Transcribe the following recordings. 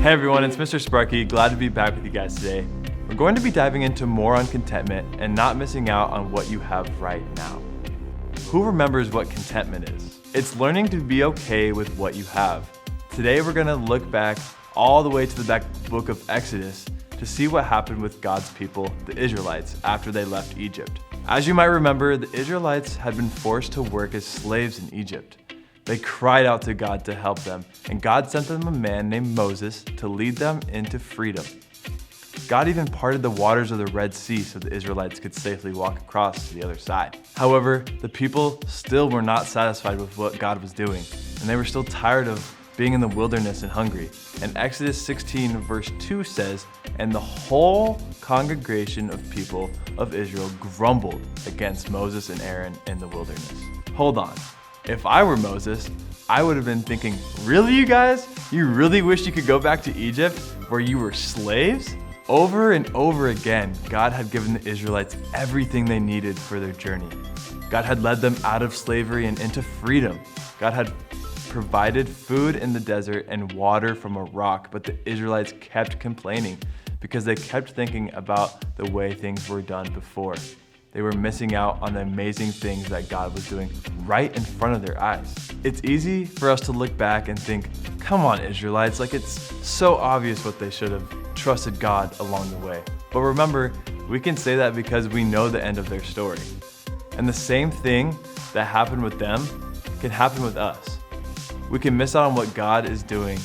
Hey everyone, it's Mr. Sparky. Glad to be back with you guys today. We're going to be diving into more on contentment and not missing out on what you have right now. Who remembers what contentment is? It's learning to be okay with what you have. Today we're going to look back all the way to the back book of Exodus to see what happened with God's people, the Israelites, after they left Egypt. As you might remember, the Israelites had been forced to work as slaves in Egypt. They cried out to God to help them, and God sent them a man named Moses to lead them into freedom. God even parted the waters of the Red Sea so the Israelites could safely walk across to the other side. However, the people still were not satisfied with what God was doing, and they were still tired of being in the wilderness and hungry. And Exodus 16 verse 2 says, "And the whole congregation of people of Israel grumbled against Moses and Aaron in the wilderness." Hold on. If I were Moses, I would have been thinking, really you guys? You really wish you could go back to Egypt where you were slaves? Over and over again, God had given the Israelites everything they needed for their journey. God had led them out of slavery and into freedom. God had provided food in the desert and water from a rock, but the Israelites kept complaining because they kept thinking about the way things were done before. They were missing out on the amazing things that God was doing right in front of their eyes. It's easy for us to look back and think, come on Israelites, like it's so obvious what they should have trusted God along the way. But remember, we can say that because we know the end of their story. And the same thing that happened with them can happen with us. We can miss out on what God is doing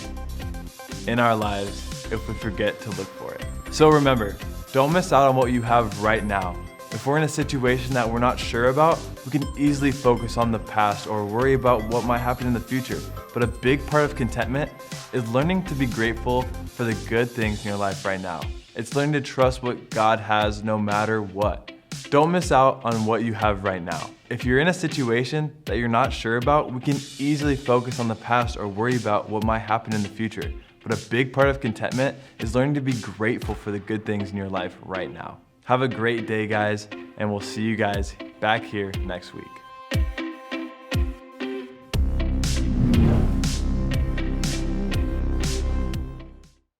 in our lives if we forget to look for it. So remember, don't miss out on what you have right now. If we're in a situation that we're not sure about, we can easily focus on the past or worry about what might happen in the future. But a big part of contentment is learning to be grateful for the good things in your life right now. It's learning to trust what God has no matter what. Don't miss out on what you have right now. If you're in a situation that you're not sure about, we can easily focus on the past or worry about what might happen in the future. But a big part of contentment is learning to be grateful for the good things in your life right now. Have a great day, guys, and we'll see you guys back here next week.